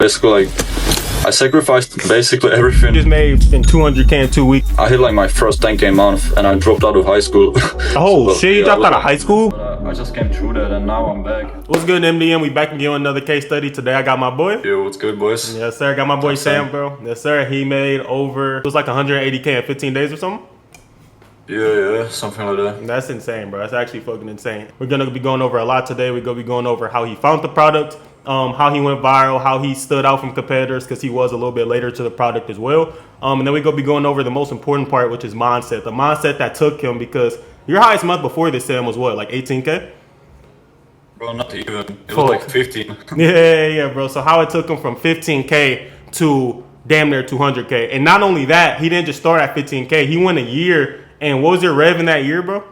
Basically, like, I sacrificed basically everything. Just made in 200K in 2 weeks. I hit like my first 10K month and I dropped out of high school. Oh shit, you dropped out of high school? I just came through that and now I'm back. What's good, MDM? We back again with another case study. Today I got my boy. Yo, what's good, boys? Yes, sir. Got my boy Sam, bro. Yes, sir. He made over, it was like 180K in 15 days or something. Yeah, something like that. That's insane, bro. That's actually fucking insane. We're gonna be going over a lot today. We're gonna be going over how he found the product, how he went viral, how he stood out from competitors because he was a little bit later to the product as well. And then we're gonna be going over the most important part, which is mindset. The mindset that took him, because your highest month before this, Sam, was what, like 18K? Bro, not even. It was like 15. Yeah, bro. So how it took him from 15K to damn near 200K. And not only that, he didn't just start at 15K. He went a year. And what was your rev in that year, bro?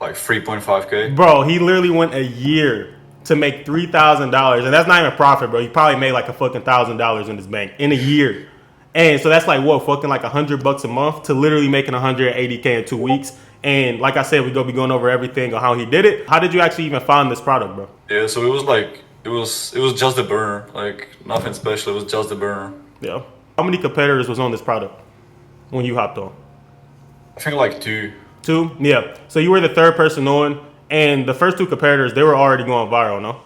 Like 3.5K. Bro, he literally went a year to make $3,000. And that's not even profit, bro. He probably made like a fucking $1,000 in his bank in a year. And so that's like, what, fucking like $100 a month to literally making 180K in 2 weeks. And like I said, we're going to be going over everything on how he did it. How did you actually even find this product, bro? Yeah, so it was like, it was just a burner. Like, nothing special. It was just a burner. Yeah. How many competitors was on this product when you hopped on? I think like two. Two? Yeah. So you were the third person on, and the first two competitors, they were already going viral, no?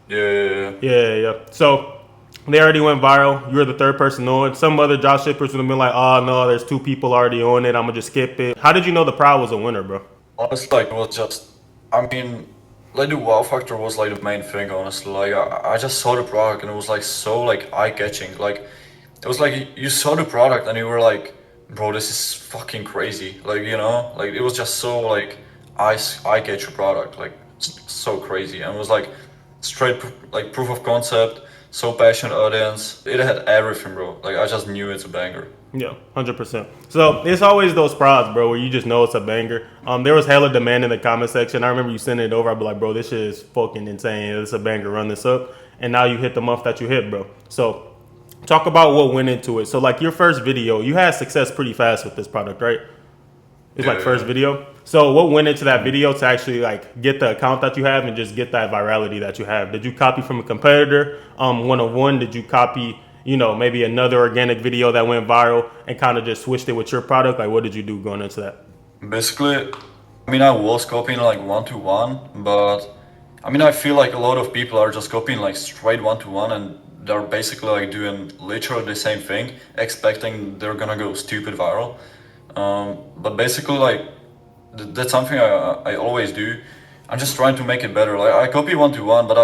Yeah. So they already went viral. You were the third person on. Some other job shippers would have been like, oh, no, there's two people already on it. I'm going to just skip it. How did you know the Proud was a winner, bro? Honestly, like, it was just, I mean, like, the wow factor was like the main thing, honestly. Like, I just saw the product and it was like so like eye-catching. Like, it was like you saw the product and you were like, bro, this is fucking crazy. Like, you know, like it was just so like eye-catcher product, like so crazy. And it was like straight like proof of concept, so passionate audience. It had everything, bro. Like, I just knew it's a banger. Yeah, 100%. So it's always those prods, bro, where you just know it's a banger. There was hella demand in the comment section. I remember you sending it over. I'd be like, bro, this shit is fucking insane. It's a banger. Run this up. And now you hit the month that you hit, bro. So talk about what went into it. So like your first video, you had success pretty fast with this product, right? It's like first video. So what went into that video to actually like get the account that you have and just get that virality that you have? Did you copy from a competitor, one-on-one? Did you copy, you know, maybe another organic video that went viral and kind of just switched it with your product? Like, what did you do going into that? Basically, I mean, I was copying like one-to-one, but I mean, I feel like a lot of people are just copying like straight one-to-one and they're basically like doing literally the same thing, expecting they're gonna go stupid viral. But basically, like, that's something I always do. I'm just trying to make it better. Like, I copy one-to-one, but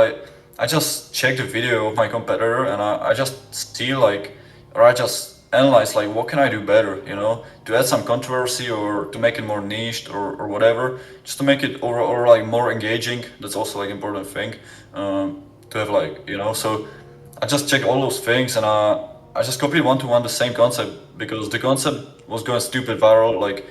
I just check the video of my competitor and I just see like, or I just analyze like, what can I do better, you know, to add some controversy or to make it more niched or whatever, just to make it or like more engaging. That's also like important thing, to have like, you know, so I just check all those things and I just copied one-to-one the same concept because the concept was going stupid viral like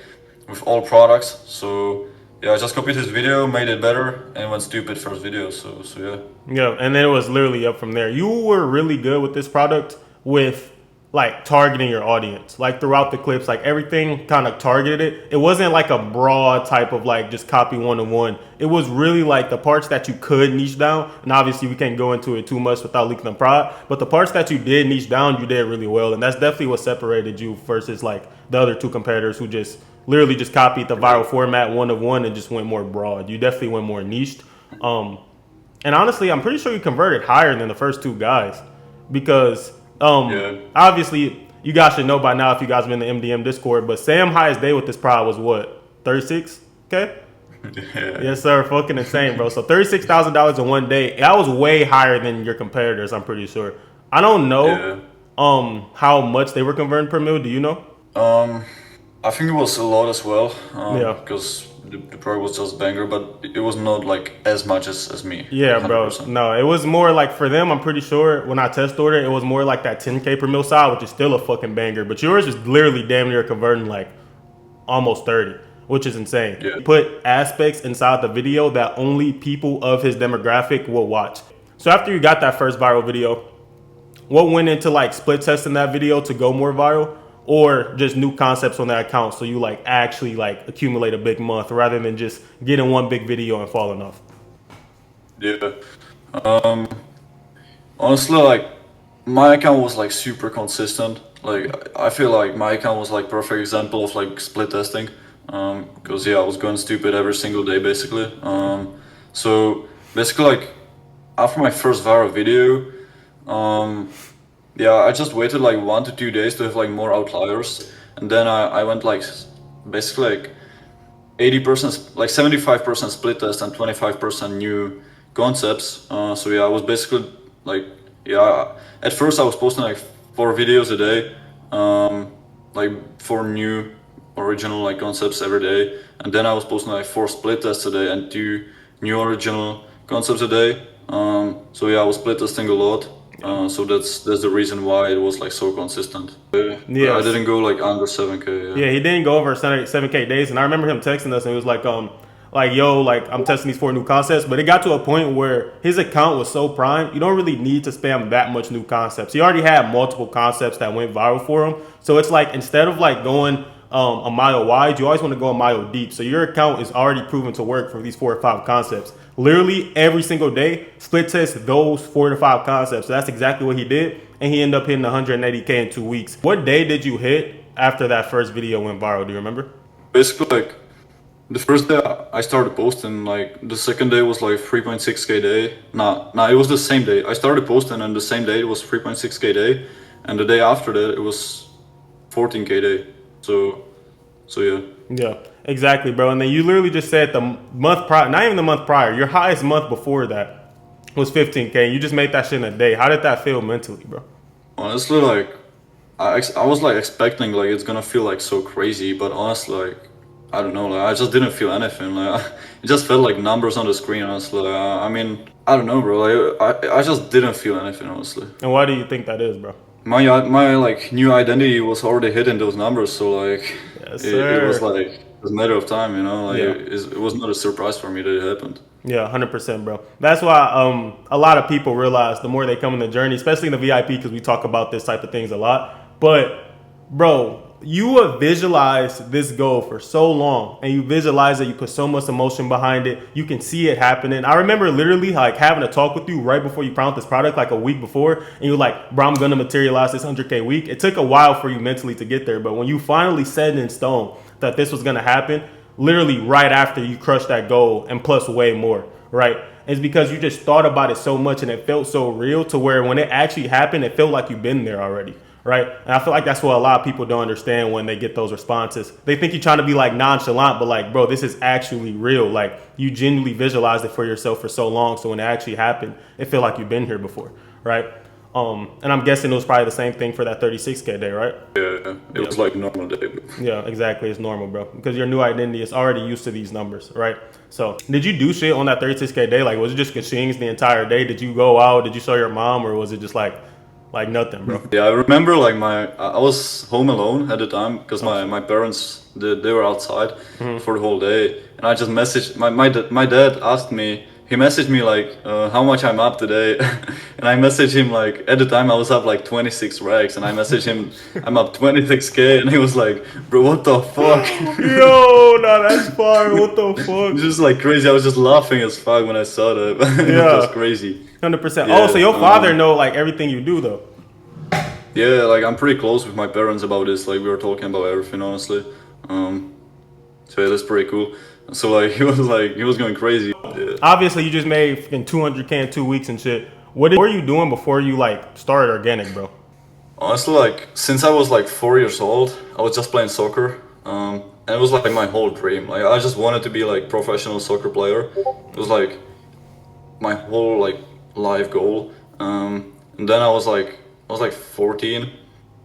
with all products. So yeah, I just copied his video, made it better, and went stupid first video. So yeah. Yeah, and then it was literally up from there. You were really good with this product with like targeting your audience, like throughout the clips, like everything kind of targeted it. It wasn't like a broad type of like just copy one-to-one. It was really like the parts that you could niche down. And obviously we can't go into it too much without leaking the prod, but the parts that you did niche down, you did really well. And that's definitely what separated you versus like the other two competitors who just literally just copied the viral format one-to-one and just went more broad. You definitely went more niched. And honestly, I'm pretty sure you converted higher than the first two guys because obviously you guys should know by now if you guys been in the MDM Discord, but Sam highest day with this prod was what, 36K? Yeah. Yes, sir. Fucking insane, bro. So $36,000 in one day. That was way higher than your competitors, I'm pretty sure. I don't know how much they were converting per mil. Do you know? I think it was a lot as well. Because the product was just banger, but it was not like as much as me. Yeah, 100%. bro. No, it was more like for them, I'm pretty sure when I test ordered, it was more like that 10K per mil side, which is still a fucking banger. But yours is literally damn near converting like almost 30, which is insane. Yeah. Put aspects inside the video that only people of his demographic will watch. So after you got that first viral video, what went into like split testing that video to go more viral? Or just new concepts on that account so you like actually like accumulate a big month rather than just getting one big video and falling off? Yeah. Honestly, like my account was like super consistent. Like I feel like my account was like perfect example of like split testing. Because yeah, I was going stupid every single day basically. So basically like after my first viral video, um, yeah, I just waited like 1 to 2 days to have like more outliers, and then I went like basically like 80%, like 75% split test and 25% new concepts. So yeah, I was basically like, yeah, at first I was posting like 4 videos a day, like 4 new original like concepts every day, and then I was posting like 4 split tests a day and 2 new original concepts a day. So yeah, I was split testing a lot. Yeah. So that's the reason why it was like so consistent. I Yes. didn't go like under 7K. Yeah. Yeah, he didn't go over 7K days, and I remember him texting us, and he was like, yo, like I'm testing these 4 new concepts, but it got to a point where his account was so prime, you don't really need to spam that much new concepts. He already had multiple concepts that went viral for him, so it's like instead of like going a mile wide, you always want to go a mile deep. So your account is already proven to work for these 4 or 5 concepts. Literally every single day, split test those 4 to 5 concepts. So that's exactly what he did, and he ended up hitting 180K in 2 weeks. What day did you hit after that first video went viral? Do you remember? Basically, like the first day I started posting, like the second day was like 3.6K day. Nah, it was the same day. I started posting, and the same day it was 3.6K day, and the day after that it was 14K day. So yeah. Yeah, exactly, bro. And then you literally just said the month prior, not even the month prior, your highest month before that was 15K. You just made that shit in a day. How did that feel mentally, bro? Honestly, like I was like expecting like it's gonna feel like so crazy, but honestly, like I don't know, like I just didn't feel anything. Like it just felt like numbers on the screen. Honestly, I mean, I don't know, bro. Like I just didn't feel anything. Honestly, And why do you think that is, bro? my like new identity was already hitting those numbers, so like Yes, it was sir. like it was a matter of time, you know. Like Yeah. it was not a surprise for me that it happened. Yeah, 100%, bro. That's why a lot of people realize the more they come in the journey, especially in the VIP, because we talk about this type of things a lot. But, bro, you have visualized this goal for so long, and you visualize it. You put so much emotion behind it. You can see it happening. I remember literally like having a talk with you right before you found this product, like a week before, and you're like, "Bro, I'm gonna materialize this 100K week." It took a while for you mentally to get there, but when you finally set in stone that this was gonna happen, literally right after you crushed that goal and plus way more, right? It's because you just thought about it so much and it felt so real to where when it actually happened, it felt like you've been there already, right? And I feel like that's what a lot of people don't understand when they get those responses. They think you're trying to be like nonchalant, but like, bro, this is actually real. Like you genuinely visualized it for yourself for so long. So when it actually happened, it felt like you've been here before, right? And I'm guessing it was probably the same thing for that 36K day, right? Yeah, it Yeah. was like normal day. Yeah, exactly. It's normal, bro. Because your new identity is already used to these numbers, right? So, did you do shit on that 36K day? Like, was it just Kashings the entire day? Did you go out? Did you show your mom, or was it just like nothing, bro? Yeah, I remember like I was home alone at the time because Oh my shit. parents they were outside for the whole day, and I just messaged my dad asked me. He messaged me like how much I'm up today, and I messaged him like at the time I was up like 26 racks, and I messaged him I'm up 26K, and he was like, bro, what the fuck? Yo, nah, that's fire. What the fuck? It's just like crazy. I was just laughing as fuck when I saw that. It was just Yeah, crazy. 100%. Oh, so Yeah. your father know like everything you do though. Yeah, like I'm pretty close with my parents about this. Like we were talking about everything, honestly. Um, so yeah, that's pretty cool. So like he was going crazy. Yeah. Obviously, you just made fucking 200K in 2 weeks and shit. What were you doing before you like started organic, bro? Honestly, like since I was like 4 years old, I was just playing soccer. And it was like my whole dream. Like I just wanted to be like professional soccer player. It was like my whole like life goal. And then I was like 14,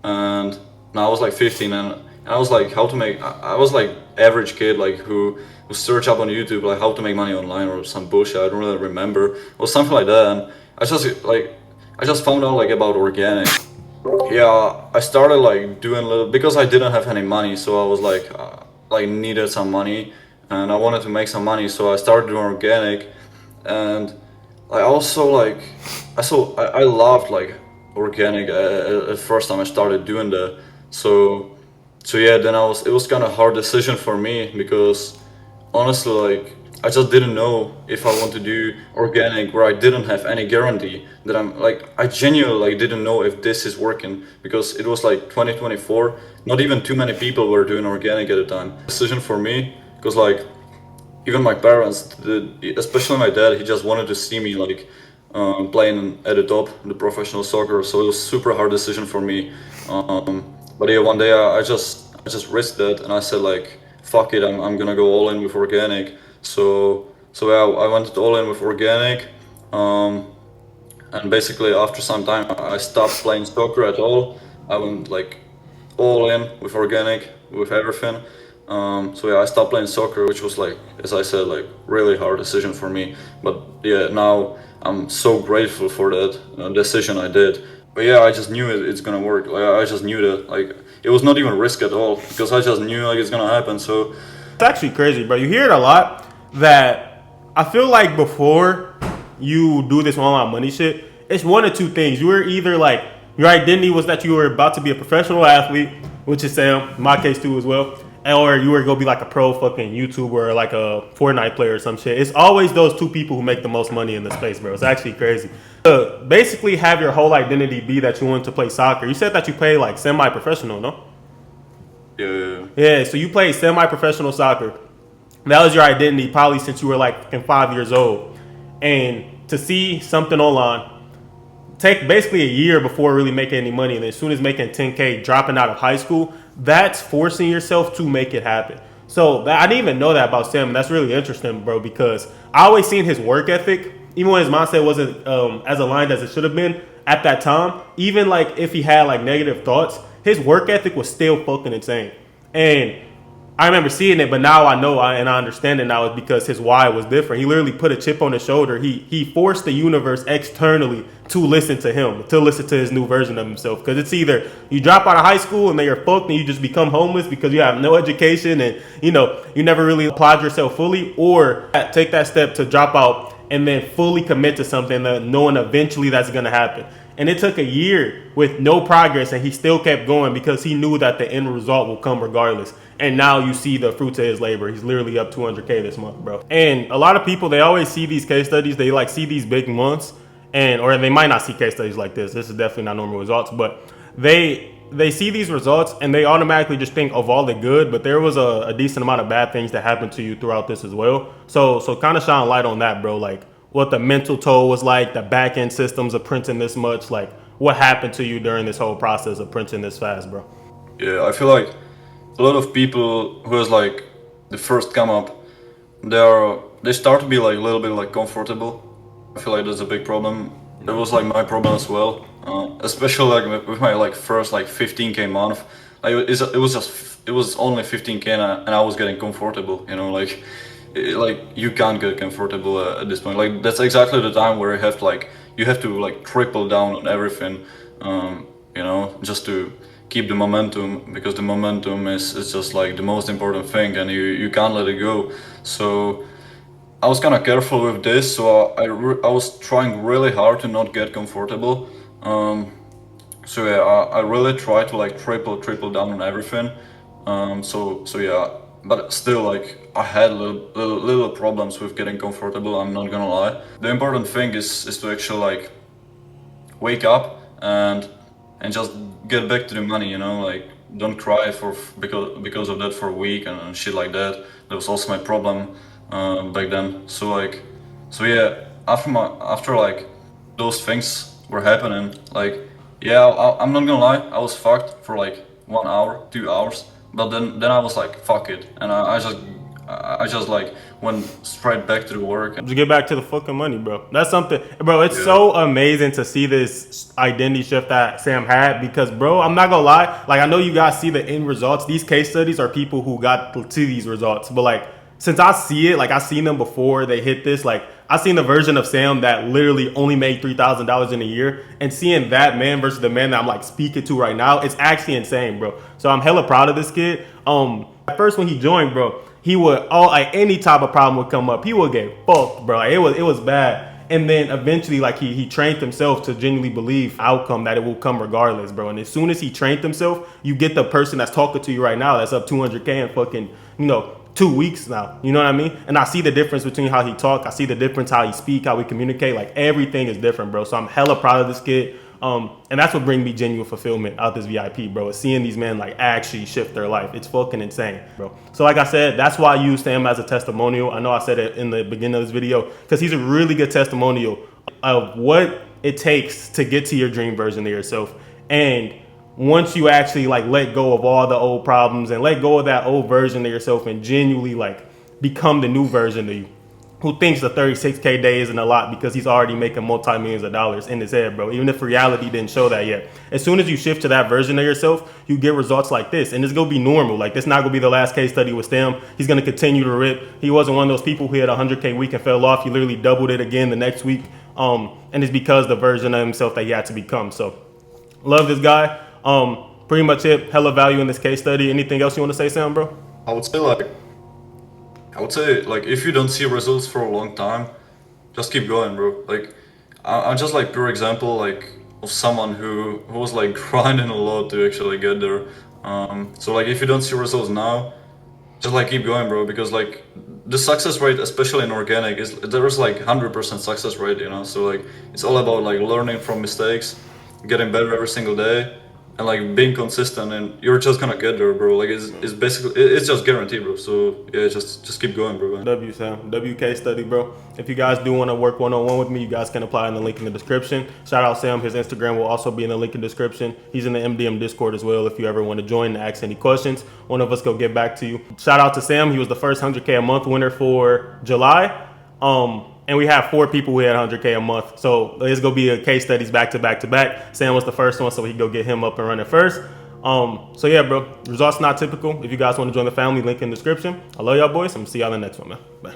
and now I was like 15, and I was like how to make. I was like average kid like who search up on YouTube like how to make money online or some bullshit. I don't really remember. It was something like that, and I just found out like about organic. Yeah, I started like doing a little because I didn't have any money, so I was like needed some money, and I wanted to make some money, so I started doing organic, and I also like I loved like organic at first time I started doing that, so yeah, then it was kind of hard decision for me because honestly like I just didn't know if I want to do organic where I didn't have any guarantee that I'm like I genuinely like didn't know if this is working because it was like 2024. Not even too many people were doing organic at the time. Decision for me because like even my parents, especially my dad, he just wanted to see me like playing at the top, the professional soccer. So it was super hard decision for me. But yeah, one day I just risked that and I said like, fuck it, I'm gonna go all in with organic. So yeah, I went all in with organic. Um, and basically after some time I stopped playing soccer at all. I went like all in with organic, with everything. So yeah, I stopped playing soccer, which was like, as I said, like really hard decision for me. But yeah, now I'm so grateful for that decision I did. But yeah, I just knew it's gonna work. Like I just knew that. Like it was not even risk at all because I just knew like it's gonna happen. So It's actually crazy, bro. You hear it a lot that I feel like before you do this online money shit, it's one of two things. You were either like your identity was that you were about to be a professional athlete, which is Sam, in my case too as well, or you were gonna be like a pro fucking YouTuber or like a Fortnite player or some shit. It's always those two people who make the most money in the space, bro. It's actually crazy. Basically, have your whole identity be that you want to play soccer. You said that you play like semi-professional, no? yeah, Yeah, so you played semi-professional soccer. That was your identity probably since you were like 5 years old. And to see something online, take basically a year before really making any money, and then as soon as making 10K, dropping out of high school, that's forcing yourself to make it happen. So I didn't even know that about Sam, and that's really interesting, bro, because I always seen his work ethic, even when his mindset wasn't as aligned as it should have been at that time. Even like if he had like negative thoughts, his work ethic was still fucking insane. And I remember seeing it, but now I know and I understand it now is because his why was different. He literally put a chip on his shoulder. He forced the universe externally to listen to him, to listen to his new version of himself. Because it's either you drop out of high school and then you're fucked and you just become homeless because you have no education and you never really applied yourself fully, or take that step to drop out and then fully commit to something that knowing eventually that's gonna happen. And it took a year with no progress, and he still kept going because he knew that the end result will come regardless. And now you see the fruits of his labor. He's literally up 200K this month, bro. And a lot of people, they always see these case studies. They like see these big months, or they might not see case studies like this. This is definitely not normal results, but they see these results and they automatically just think of all the good. But there was a decent amount of bad things that happened to you throughout this as well. So kind of shine light on that, bro. Like what the mental toll was like, the back end systems of printing this much, like what happened to you during this whole process of printing this fast, bro. yeah, I feel like a lot of people who has like the first come up, they start to be like a little bit like comfortable. I feel like that's a big problem. That was like my problem as well, especially like with my like first like 15K month. Like it was only 15K and I was getting comfortable. Like like you can't get comfortable at this point. Like that's exactly the time where you have to like triple down on everything. Just to keep the momentum because the momentum is just like the most important thing and you can't let it go. So I was kind of careful with this, so I was trying really hard to not get comfortable. So yeah, I really tried to like triple down on everything. So yeah, but still like I had little problems with getting comfortable. I'm not gonna lie. The important thing is to actually like wake up and just get back to the money. Like don't cry because of that for a week and shit like that. That was also my problem back then. So yeah, after like those things were happening, like yeah, I'm not gonna lie, I was fucked for like 1 hour, 2 hours, but then I was like fuck it, and I just like went straight back to the work. Just get back to the fucking money, bro. That's something, bro. It's Yeah, so amazing to see this identity shift that Sam had because, bro, I'm not gonna lie. Like, I know you guys see the end results. These case studies are people who got to these results, but like, since I see it, like I seen them before they hit this. Like, I seen the version of Sam that literally only made $3,000 in a year, and seeing that man versus the man that I'm like speaking to right now, it's actually insane, bro. So I'm hella proud of this kid. At first when he joined, bro, he would like any type of problem would come up, he would get fucked, bro. Like, it was bad. And then eventually, like he trained himself to genuinely believe outcome that it will come regardless, bro. And as soon as he trained himself, you get the person that's talking to you right now that's up 200K and fucking 2 weeks now. You know what I mean? And I see the difference between how he talk. I see the difference how he speak, how we communicate. Like everything is different, bro. So I'm hella proud of this kid. And that's what brings me genuine fulfillment out this VIP, bro. Is seeing these men like actually shift their life. It's fucking insane, bro. So like I said, that's why I use Sam as a testimonial. I know I said it in the beginning of this video because he's a really good testimonial of what it takes to get to your dream version of yourself. And once you actually like let go of all the old problems and let go of that old version of yourself and genuinely like become the new version of you, who thinks the 36K day isn't a lot because he's already making multi-millions of dollars in his head, bro. Even if reality didn't show that yet. As soon as you shift to that version of yourself, you get results like this. And it's going to be normal. Like, this not going to be the last case study with Stem. He's going to continue to rip. He wasn't one of those people who had a 100K week and fell off. He literally doubled it again the next week. And it's because the version of himself that he had to become. So, love this guy. Pretty much it. Hella value in this case study. Anything else you want to say, Sam, bro? I would say like if you don't see results for a long time, just keep going, bro. Like I'm just like pure example like of someone who was like grinding a lot to actually get there. So like if you don't see results now, just like keep going, bro, because like the success rate, especially in organic, is there's like 100% success rate, you know. So like it's all about like learning from mistakes, getting better every single day, and like being consistent, and you're just gonna get there, bro. Like it's basically it's just guaranteed, bro. So yeah, just keep going, bro. W Sam, WK study, bro. If you guys do want to work one-on-one with me, you guys can apply in the link in the description. Shout out Sam. His Instagram will also be in the link in the description. He's in the MDM Discord as well if you ever want to join and ask any questions. One of us go get back to you. Shout out to Sam. He was the first 100K a month winner for July. And we have 4 people who had 100K a month. So it's going to be a case studies back to back to back. Sam was the first one, so we can go get him up and running first. So yeah, bro, results not typical. If you guys want to join the family, link in the description. I love y'all boys. I'm going to see y'all in the next one, man. Bye.